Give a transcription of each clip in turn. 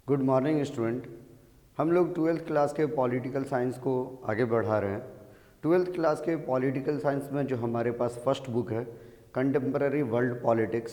Good morning student. हम लोग twelfth class के पॉलिटिकल साइंस को आगे बढ़ा रहे हैं। ट्वेल्थ क्लास के पॉलिटिकल साइंस में जो हमारे पास फर्स्ट बुक है कंटेम्पररी वर्ल्ड पॉलिटिक्स,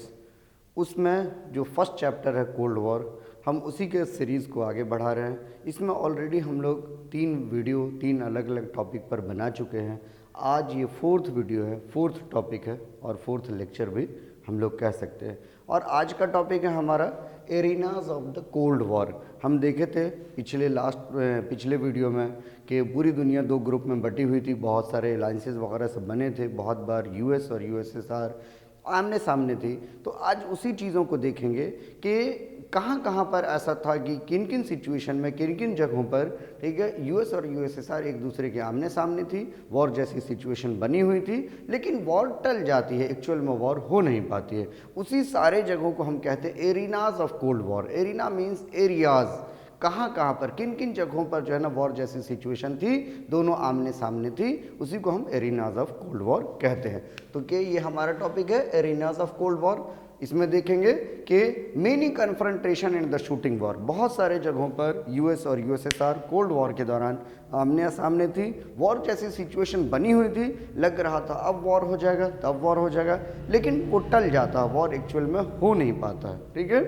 उसमें जो फर्स्ट चैप्टर है कोल्ड वॉर, हम उसी के सीरीज़ को आगे बढ़ा रहे हैं। इसमें ऑलरेडी हम लोग 3 अलग अलग टॉपिक पर बना चुके हैं। आज ये 4th वीडियो है, 4th टॉपिक है और 4th लेक्चर भी हम लोग कह सकते हैं। और आज का टॉपिक है हमारा arenas of the cold war. हम देखे थे पिछले वीडियो में कि पूरी दुनिया 2 ग्रुप में बटी हुई थी, बहुत सारे अलाइंसेस वगैरह सब बने थे, बहुत बार यूएस और यूएसएसआर आमने सामने थी। तो आज उसी चीज़ों को देखेंगे कि कहाँ कहाँ पर ऐसा था कि किन किन सिचुएशन में, किन किन जगहों पर, ठीक है, यूएस और यूएसएसआर एक दूसरे के आमने सामने थी, वॉर जैसी सिचुएशन बनी हुई थी, लेकिन वॉर टल जाती है, एक्चुअल में वॉर हो नहीं पाती है। उसी सारे जगहों को हम कहते हैं arenas of cold war. Arena means areas, कहाँ कहाँ पर, किन किन जगहों पर जो है ना वॉर जैसी सिचुएशन थी, दोनों आमने सामने थी, उसी को हम एरिनाज ऑफ कोल्ड वॉर कहते हैं। तो क्या ये हमारा टॉपिक है एरिनाज ऑफ कोल्ड वॉर। इसमें देखेंगे कि many confrontation in the shooting war, बहुत सारे जगहों पर यूएस और यूएसएसआर कोल्ड वॉर के दौरान आमने सामने थी, वॉर जैसी सिचुएशन बनी हुई थी, लग रहा था अब वॉर हो जाएगा, तब वॉर हो जाएगा, लेकिन वो टल जाता, वॉर एक्चुअल में हो नहीं पाता है। ठीक है,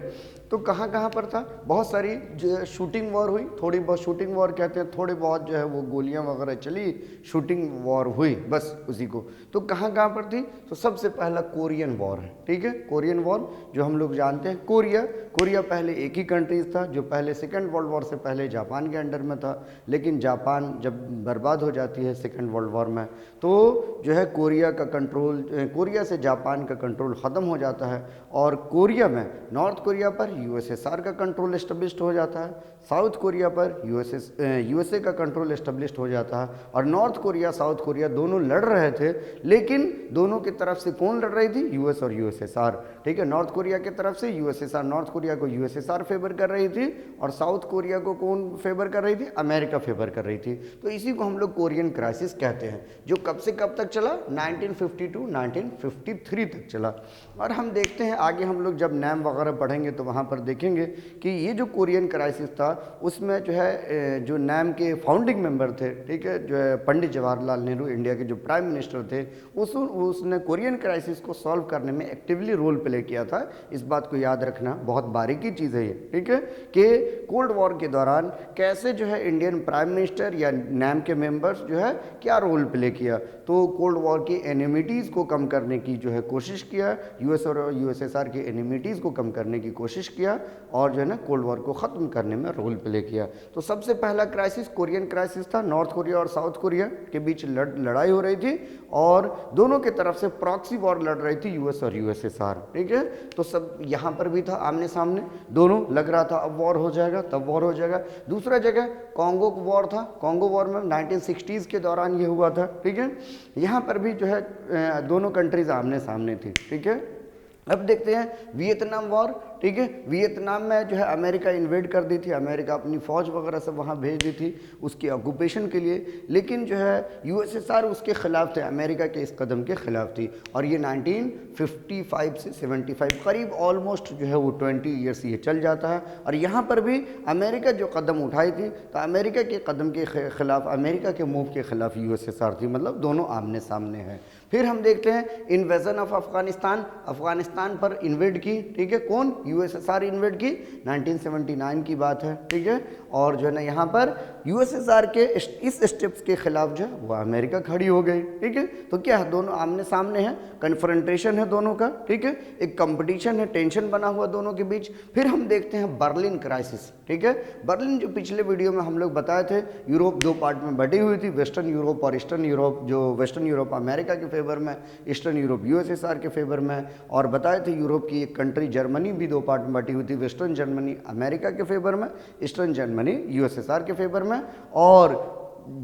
तो कहाँ कहाँ पर था, बहुत सारी जो शूटिंग वॉर हुई, थोड़ी बहुत शूटिंग वॉर कहते हैं, थोड़े बहुत जो है वो गोलियां वगैरह चली, शूटिंग वॉर हुई, बस उसी को। तो कहाँ कहाँ पर थी, तो सबसे पहला कोरियन वॉर है। ठीक है, कोरियन वॉर जो हम लोग जानते हैं, कोरिया पहले एक ही कंट्रीज था, जो पहले सेकेंड वर्ल्ड वॉर से पहले जापान के अंडर में था, लेकिन जापान जब बर्बाद हो जाती है सेकेंड वर्ल्ड वॉर में, तो जो है कोरिया का कंट्रोल, कोरिया से जापान का कंट्रोल ख़त्म हो जाता है, और कोरिया में नॉर्थ कोरिया पर यूएसएसआर का कंट्रोल एस्टेब्लिश्ड हो जाता है, साउथ कोरिया पर यूएसए का कंट्रोल एस्टेब्लिश्ड हो जाता है। और नॉर्थ कोरिया साउथ कोरिया दोनों लड़ रहे थे, लेकिन दोनों की तरफ से कौन लड़ रही थी, यूएस और यूएसएसआर। ठीक है, नॉर्थ कोरिया की तरफ से यूएसएसआर, नॉर्थ कोरिया को यूएसएसआर फेवर कर रही थी, और साउथ कोरिया को कौन फेवर कर रही थी, अमेरिका फेवर कर रही थी। तो इसी को हम लोग कोरियन क्राइसिस कहते हैं, जो कब से कब तक चला, 1952 1953 तक चला। और हम देखते हैं आगे, हम लोग जब नाम वगैरह पढ़ेंगे तो वहाँ पर देखेंगे कि ये जो कोरियन क्राइसिस था, उसमें जो है जो नाम के फाउंडिंग मेंबर थे, ठीक है, जो है पंडित जवाहरलाल नेहरू, इंडिया के जो प्राइम मिनिस्टर थे, उसने कोरियन क्राइसिस को सॉल्व करने में एक्टिवली रोल प्ले किया था। इस बात को याद रखना, बहुत बारीकी चीज़ है ये। ठीक है, कि कोल्ड वॉर के दौरान कैसे जो है इंडियन प्राइम मिनिस्टर या नाम के मेंबर्स जो है क्या रोल प्ले किया। तो कोल्ड वॉर की एनिमिटीज़ को कम करने की जो है कोशिश किया, यूएस और यूएसएसआर की एनिमिटीज़ को कम करने की कोशिश किया, और जो है ना कोल्ड वॉर को ख़त्म करने में रोल प्ले किया। तो सबसे पहला क्राइसिस कोरियन क्राइसिस था। नॉर्थ कोरिया और साउथ कोरिया के बीच लड़ाई हो रही थी, और दोनों की तरफ से प्रॉक्सी वॉर लड़ रही थी यूएस और यूएसएसआर। ठीक है, तो सब यहाँ पर भी था आमने सामने, दोनों लग रहा था अब वॉर हो जाएगा, तब वॉर हो जाएगा। दूसरा जगह कॉन्गो वॉर था, कॉन्गो वॉर में 1960s के दौरान ये हुआ था। ठीक है, यहाँ पर भी जो है दोनों कंट्रीज आमने सामने थी। ठीक है, अब देखते हैं वियतनाम वॉर। ठीक है, वियतनाम में जो है अमेरिका इन्वेड कर दी थी, अमेरिका अपनी फ़ौज वगैरह सब वहाँ भेज दी थी उसकी ऑक्यूपेशन के लिए, लेकिन जो है यूएसएसआर उसके ख़िलाफ़ थे, अमेरिका के इस कदम के ख़िलाफ़ थी। और ये 1955 से 75 करीब ऑलमोस्ट जो है वो 20 ईयर्स ये चल जाता है। और यहाँ पर भी अमेरिका जो कदम उठाई थी, तो अमेरिका के कदम के ख़िलाफ़, अमेरिका के मूव के ख़िलाफ़ यूएसएसआर थी, मतलब दोनों आमने सामने हैं। फिर हम देखते हैं इन्वेजन ऑफ अफगानिस्तान, अफगानिस्तान पर इन्वेड की। ठीक है, कौन, यूएसएसआर इन्वेड की, 1979 की बात है। ठीक है, और जो है ना यहाँ पर यूएसएसआर के इस स्टेप्स के खिलाफ जो है वो अमेरिका खड़ी हो गई। ठीक है, तो क्या है, दोनों आमने सामने हैं, कन्फ्रंटेशन है दोनों का। ठीक है, एक कंपटीशन है, टेंशन बना हुआ दोनों के बीच। फिर हम देखते हैं बर्लिन क्राइसिस। ठीक है, बर्लिन जो पिछले वीडियो में हम लोग बताए थे, यूरोप 2 पार्ट में बटी हुई थी, वेस्टर्न यूरोप और ईस्टर्न यूरोप। जो वेस्टर्न यूरोप अमेरिका के फेवर में, ईस्टर्न यूरोप यूएसएसआर के फेवर में, और बताए थे यूरोप की एक कंट्री जर्मनी भी 2 पार्ट में बटी हुई थी, वेस्टर्न जर्मनी अमेरिका के फेवर में, ईस्टर्न जर्मनी यूएसएसआर के फेवर में। और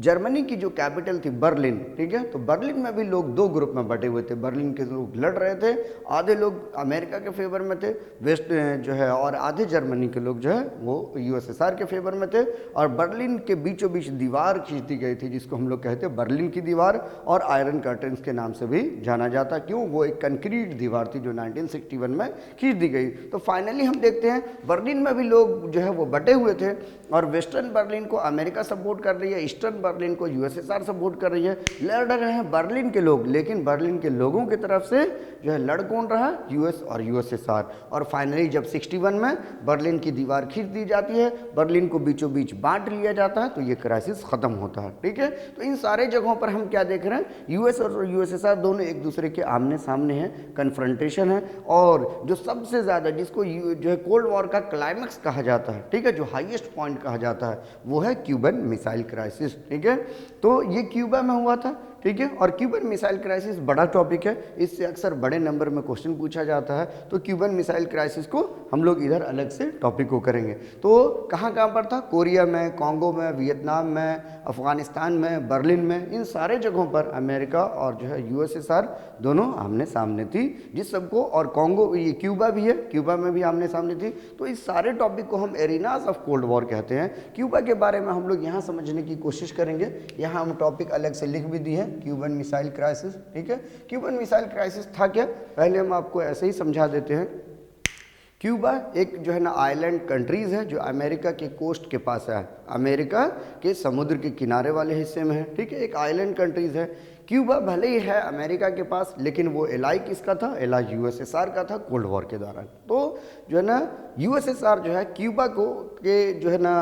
जर्मनी की जो कैपिटल थी बर्लिन, ठीक है, तो बर्लिन में भी लोग दो ग्रुप में बटे हुए थे। बर्लिन के लोग लड़ रहे थे, आधे लोग अमेरिका के फेवर में थे वेस्ट जो है, और आधे जर्मनी के लोग जो है वो यूएसएसआर के फेवर में थे। और बर्लिन के बीचों बीच दीवार खींच दी गई थी जिसको हम लोग कहते हैं बर्लिन की दीवार, और आयरन कर्टन्स के नाम से भी जाना जाता। क्यों? वो एक कंक्रीट दीवार थी जो 1961 में खींच दी गई। तो फाइनली हम देखते हैं बर्लिन में भी लोग जो है वो बटे हुए थे, और वेस्टर्न बर्लिन को अमेरिका सपोर्ट कर रही है, ईस्टर्न बर्लिन को यूएसएसआर सपोर्ट कर रही है। लड़ रहे हैं बर्लिन के लोग, लेकिन बर्लिन के लोगों की तरफ से जो है लड़ कौन रहा? यूएस और यूएसएसआर। और फाइनली जब 61 में बर्लिन की दीवार खींच दी जाती है, बर्लिन को बीचों बीच बांट लिया जाता है, तो ये क्राइसिस खत्म होता है। ठीक है, तो इन सारे जगहों पर हम क्या देख रहे हैं? यूएस और यूएसएसआर दोनों एक दूसरे के आमने सामने हैं, कन्फ्रंटेशन है। और जो सबसे ज़्यादा जिसको जो है कोल्ड वॉर का क्लाइमैक्स कहा जाता है, ठीक है, जो हाईएस्ट पॉइंट कहा जाता है, वो है क्यूबन मिसाइल क्राइसिस। ठीक है, तो ये क्यूबा में हुआ था। ठीक है, और क्यूबन मिसाइल क्राइसिस बड़ा टॉपिक है, इससे अक्सर बड़े नंबर में क्वेश्चन पूछा जाता है। तो क्यूबन मिसाइल क्राइसिस को हम लोग इधर अलग से टॉपिक को करेंगे। तो कहाँ कहाँ पर था? कोरिया में, कॉन्गो में, वियतनाम में, अफगानिस्तान में, बर्लिन में, इन सारे जगहों पर अमेरिका और जो है यूएसएसआर दोनों आमने सामने थी। जिस सबको, और कॉन्गो, ये क्यूबा भी है, क्यूबा में भी आमने सामने थी। तो इस सारे टॉपिक को हम एरिनाज ऑफ कोल्ड वॉर कहते हैं। क्यूबा के बारे में हम लोग यहाँ समझने की कोशिश करेंगे। यहाँ हम टॉपिक अलग से लिख भी दिए हैं, क्यूबन मिसाइल क्राइसिस। ठीक है, क्यूबन मिसाइल क्राइसिस था क्या? पहले हम आपको ऐसे ही समझा देते हैं। क्यूबा एक जो है ना आइलैंड कंट्रीज़ है जो अमेरिका के कोस्ट के पास है, अमेरिका के समुद्र के किनारे वाले हिस्से में है। ठीक है, एक आइलैंड कंट्रीज़ है। क्यूबा भले ही है अमेरिका के पास, लेकिन वो एलाई किसका था? एलाई यूएसएसआर का था कोल्ड वॉर के दौरान। तो जो है ना यूएसएसआर जो है क्यूबा को के जो है ना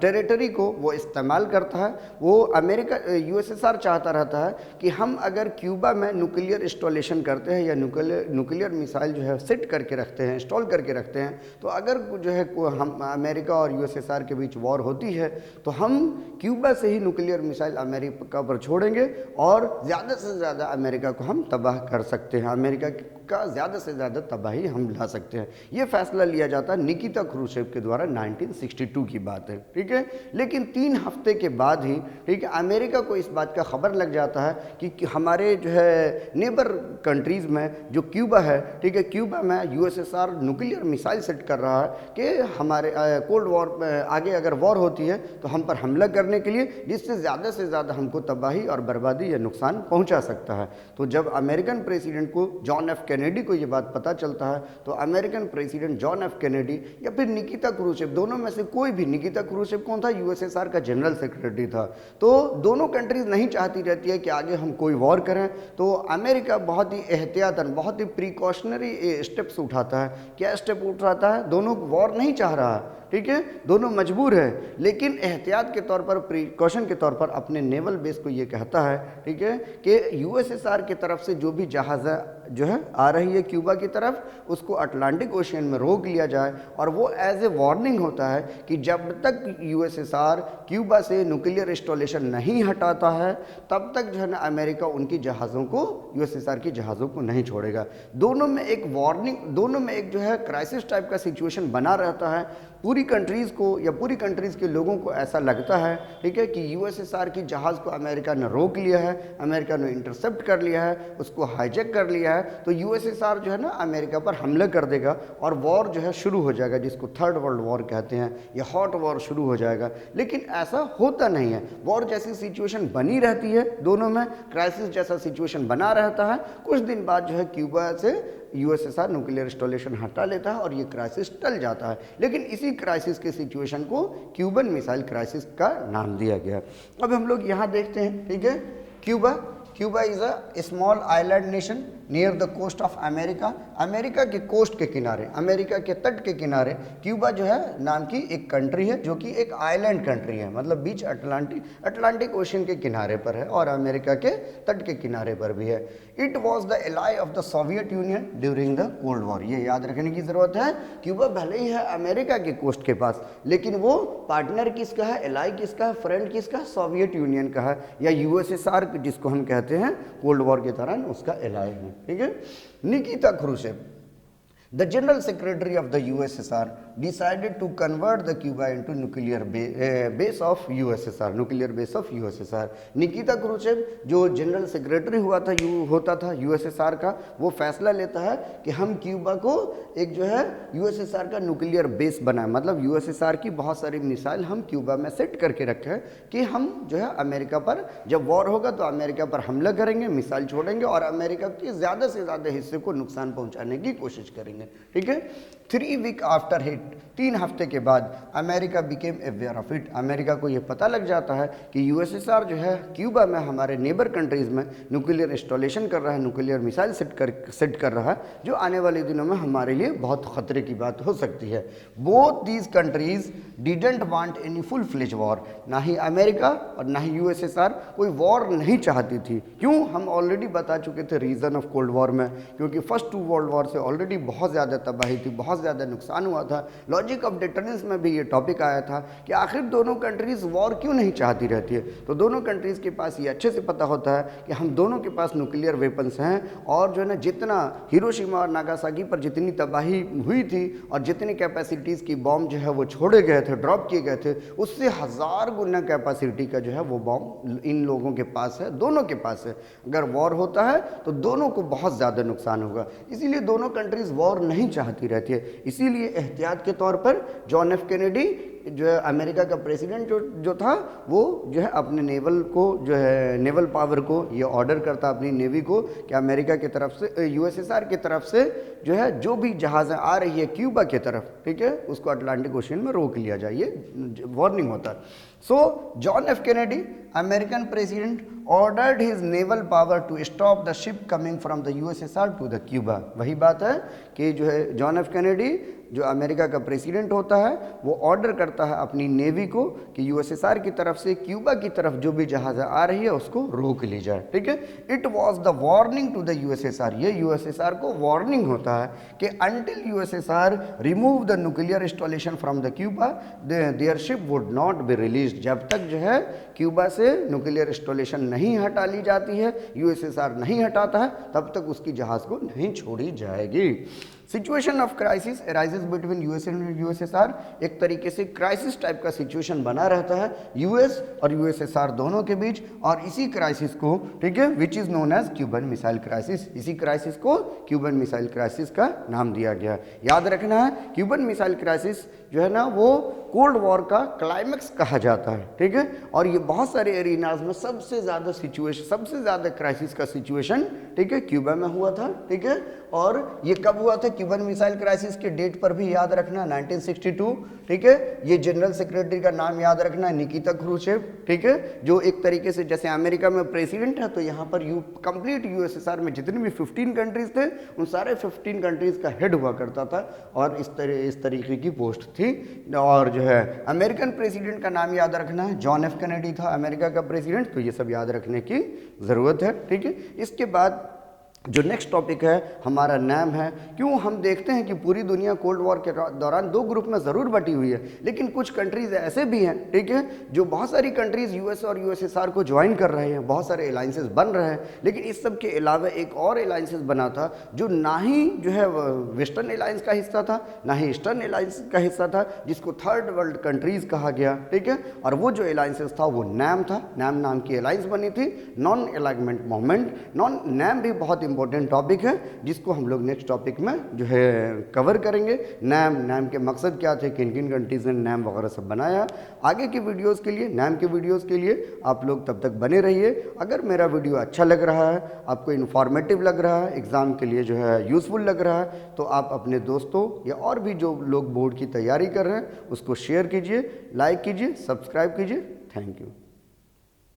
टेरिटरी को वो इस्तेमाल करता है। वो अमेरिका यूएसएसआर चाहता रहता है कि हम अगर क्यूबा में न्यूक्लियर इंस्टॉलेशन करते हैं या न्यूक्लियर मिसाइल जो है सेट करके रखते हैं, इंस्टॉल करके रखते हैं, तो अगर जो है हम अमेरिका और यूएसएसआर के बीच वॉर होती है तो हम क्यूबा से ही न्यूक्लियर मिसाइल अमेरिका पर छोड़ेंगे और ज़्यादा से ज़्यादा अमेरिका को हम तबाह कर सकते हैं, अमेरिका का ज़्यादा से ज़्यादा तबाही हम ला सकते हैं। ये फैसला लिया जाता है निकिता क्रूशेव के द्वारा, 1962 की बात है। ठीक है, लेकिन 3 हफ्ते के बाद ही, ठीक है, अमेरिका को इस बात का खबर लग जाता है कि हमारे जो है नेबर कंट्रीज़ में जो क्यूबा है, ठीक है, क्यूबा में यूएसएसआर न्यूक्लियर मिसाइल सेट कर रहा है कि हमारे कोल्ड वॉर आगे अगर वॉर होती है तो हम पर हमला करने के लिए, जिससे ज़्यादा से ज़्यादा हमको तबाही और बर्बादी या नुकसान पहुंचा सकता है। तो जब अमेरिकन प्रेसिडेंट को, जॉन एफ कैनेडी को ये बात पता चलता है, तो American president John F Kennedy या फिर निकिता क्रूशेव, दोनों में से कोई भी, निकिता क्रूशेव कौन था? यूएसएसआर का जनरल सेक्रेटरी था। तो दोनों कंट्रीज नहीं चाहती रहती है कि आगे हम कोई वॉर करें, तो अमेरिका बहुत ही एहतियातन, बहुत ही प्रिकॉशनरी स्टेप्स उठाता है। क्या स्टेप उठाता है? दोनों वॉर नहीं चाह रहा है, ठीक है, दोनों मजबूर है, लेकिन एहतियात के तौर पर, प्रिकॉशन के तौर पर अपने नेवल बेस को ये कहता है, ठीक है, कि यूएसएसआर की तरफ से जो भी जहाज़ जो है आ रही है क्यूबा की तरफ, उसको अटलांटिक ओशियन में रोक लिया जाए। और वो एज ए वार्निंग होता है कि जब तक यूएसएसआर क्यूबा से न्यूक्लियर इंस्टॉलेशन नहीं हटाता है, तब तक जो है ना अमेरिका उनकी जहाज़ों को, यूएसएसआर की जहाज़ों को नहीं छोड़ेगा। दोनों में एक वार्निंग, दोनों में एक जो है क्राइसिस टाइप का सिचुएशन बना रहता है। पूरी कंट्रीज़ को या पूरी कंट्रीज़ के लोगों को ऐसा लगता है, ठीक है, कि यूएसएसआर की जहाज़ को अमेरिका ने रोक लिया है, अमेरिका ने इंटरसेप्ट कर लिया है, उसको हाईजैक कर लिया है, तो यूएसएसआर जो है ना अमेरिका पर हमला कर देगा और वॉर जो है शुरू हो जाएगा, जिसको थर्ड वर्ल्ड वॉर कहते हैं, या हॉट वॉर शुरू हो जाएगा। लेकिन ऐसा होता नहीं है, वॉर जैसी सिचुएशन बनी रहती है, दोनों में क्राइसिस जैसा सिचुएशन बना रहता है। कुछ दिन बाद जो है क्यूबा से यूएसएसआर न्यूक्लियर इंस्टॉलेशन हटा लेता है और ये क्राइसिस टल जाता है। लेकिन इसी क्राइसिस के सिचुएशन को क्यूबन मिसाइल क्राइसिस का नाम दिया गया। अब हम लोग यहाँ देखते हैं, ठीक है, Cuba is a small island nation near the coast of America. America के कोस्ट के किनारे, अमेरिका के तट के किनारे क्यूबा जो है नाम की एक कंट्री है, जो कि एक आइलैंड कंट्री है, मतलब बीच अटलांटिक ओशन के किनारे पर है और अमेरिका के तट के किनारे पर भी है। It was the ally of the Soviet union during the cold war. ये याद रखने की ज़रूरत है, क्यूबा भले ही है अमेरिका के कोस्ट के पास, लेकिन वो पार्टनर किसका है, एलाई किसका है, फ्रेंड किसका है? सोवियत यूनियन का है, या यूएसएसआर जिसको हम कहते हैं कोल्ड वॉर के दौरान उसका एलाई है। ठीक है, Nikita क्रूशेव The General Secretary of the USSR decided to convert the Cuba into nuclear base of USSR, nuclear base of USSR. Nikita क्रूशचेव जो जनरल सेक्रेटरी होता था यूएसएसआर का, वो फैसला लेता है कि हम क्यूबा को एक जो है यूएसएसआर का न्यूक्लियर बेस बनाए, मतलब यूएसएसआर की बहुत सारी मिसाइल हम क्यूबा में सेट करके रखे कि हम जो है अमेरिका पर जब वॉर होगा तो अमेरिका पर हमला करेंगे, मिसाइल छोड़ेंगे और अमेरिका के ज़्यादा से ज़्यादा हिस्से को नुकसान पहुंचाने की कोशिश करेंगे। ठीक है। 3 वीक आफ्टर हिट, 3 हफ्ते के बाद America became aware of it, America को ये पता लग जाता है कि यूएसएसआर जो है क्यूबा में हमारे नेबर कंट्रीज़ में न्यूक्लियर इंस्टॉलेशन कर रहा है, न्यूक्लियर मिसाइल सेट कर रहा है, जो आने वाले दिनों में हमारे लिए बहुत खतरे की बात हो सकती है। Both these countries didn't want any full fledge war, ना ही अमेरिका और ना ही यूएसएसआर कोई वॉर नहीं चाहती थी। क्यों? हम ऑलरेडी बता चुके थे रीज़न ऑफ कोल्ड वॉर में, क्योंकि फर्स्ट 2 वर्ल्ड वॉर से ऑलरेडी बहुत ज़्यादा तबाही थी, बहुत ज़्यादा नुकसान हुआ था। लॉजिक ऑफ डिटरेंस में भी ये टॉपिक आया था कि आखिर दोनों कंट्रीज़ वॉर क्यों नहीं चाहती रहती है। तो दोनों कंट्रीज़ के पास ये अच्छे से पता होता है कि हम दोनों के पास न्यूक्लियर वेपन्स हैं और जो है ना जितना हिरोशिमा और नागासाकी पर जितनी तबाही हुई थी और जितनी कैपेसिटीज़ की बॉम्ब जो है वो छोड़े गए थे, ड्रॉप किए गए थे, उससे 1000 गुना कैपेसिटी का जो है वो बॉम्ब इन लोगों के पास है, दोनों के पास है। अगर वॉर होता है तो दोनों को बहुत ज़्यादा नुकसान होगा, इसीलिए दोनों कंट्रीज़ वॉर नहीं चाहती रहती है। इसीलिए एहतियात के तौर पर जॉन एफ कैनेडी जो है अमेरिका का प्रेसिडेंट जो था, वो जो है अपने नेवल को जो है नेवल पावर को ये ऑर्डर करता अपनी नेवी को कि अमेरिका की तरफ से यूएसएसआर की तरफ से जो है जो भी जहाज़ें आ रही है क्यूबा की तरफ, ठीक है, उसको अटलांटिक ओशन में रोक लिया जाए, ये वार्निंग होता है। So John F Kennedy American president ordered his naval power to stop the ship coming from the USSR to the Cuba. वही बात है कि जो है जॉन एफ कैनेडी जो अमेरिका का प्रेसिडेंट होता है वो ऑर्डर करता है अपनी नेवी को कि यूएसएसआर की तरफ से क्यूबा की तरफ जो भी जहाज़ आ रही है उसको रोक ली जाए। ठीक है। It was the warning to the USSR, ये यूएसएसआर को वार्निंग होता है कि until USSR remove the nuclear installation from the Cuba their ship would not be released. जब तक जो है क्यूबा से न्यूक्लियर इंस्टॉलेशन नहीं हटा ली जाती है, यूएसएसआर नहीं हटाता है, तब तक उसकी जहाज़ को नहीं छोड़ी जाएगी। Situation of crisis arises between US and USSR, एक तरीके से क्राइसिस टाइप का सिचुएशन बना रहता है यूएस और यूएसएसआर दोनों के बीच, और इसी क्राइसिस को, ठीक है, which is known as Cuban missile crisis, इसी क्राइसिस को क्यूबन मिसाइल क्राइसिस का नाम दिया गया। याद रखना है क्यूबन मिसाइल क्राइसिस जो है ना वो कोल्ड वॉर का क्लाइमेक्स कहा जाता है। ठीक है। और ये बहुत सारे एरिनाज में सबसे ज़्यादा सिचुएशन, सबसे ज़्यादा क्राइसिस का सिचुएशन, ठीक है, क्यूबा में हुआ था। ठीक है। और ये कब हुआ था? क्यूबन मिसाइल क्राइसिस के डेट पर भी याद रखना 1962। ठीक है। ये जनरल सेक्रेटरी का नाम याद रखना है निकिता क्रूशचेव। ठीक है। जो एक तरीके से जैसे अमेरिका में प्रेसिडेंट है तो यहाँ पर कंप्लीट यूएसएसआर में जितने भी 15 कंट्रीज थे उन सारे 15 कंट्रीज का हेड हुआ करता था और इस तरीके की पोस्ट थी। और जो है अमेरिकन प्रेसिडेंट का नाम याद रखना है, जॉन एफ कैनेडी था अमेरिका का प्रेसिडेंट, तो ये सब याद रखने की ज़रूरत है। ठीक है। इसके बाद जो नेक्स्ट टॉपिक है हमारा नाम है। क्यों? हम देखते हैं कि पूरी दुनिया कोल्ड वॉर के दौरान 2 ग्रुप में ज़रूर बटी हुई है, लेकिन कुछ कंट्रीज़ ऐसे भी हैं, ठीक है, जो बहुत सारी कंट्रीज़ यूएस और यूएसएसआर को ज्वाइन कर रहे हैं, बहुत सारे अलाइंसेस बन रहे हैं, लेकिन इस सब के अलावा एक और अलाइंसेस बना था जो ना ही जो है वेस्टर्न अलाइंस का हिस्सा था, ना ही ईस्टर्न अलाइंस का हिस्सा था, जिसको थर्ड वर्ल्ड कंट्रीज़ कहा गया। ठीक है। और वो जो अलाइंसेस था वो नैम था, नैम नाम की अलाइंस बनी थी, नॉन अलाइनमेंट मूवमेंट। नैम भी बहुत इंपॉर्टेंट टॉपिक है जिसको हम लोग नेक्स्ट टॉपिक में जो है कवर करेंगे। नैम के मकसद क्या थे, किन किन कंट्रीज ने नैम वगैरह सब बनाया। आगे की वीडियोस के लिए, नैम के वीडियोस के लिए आप लोग तब तक बने रहिए। अगर मेरा वीडियो अच्छा लग रहा है, आपको इन्फॉर्मेटिव लग रहा है, एग्ज़ाम के लिए जो है यूज़फुल लग रहा है, तो आप अपने दोस्तों या और भी जो लोग बोर्ड की तैयारी कर रहे हैं उसको शेयर कीजिए, लाइक कीजिए, सब्सक्राइब कीजिए। Thank you.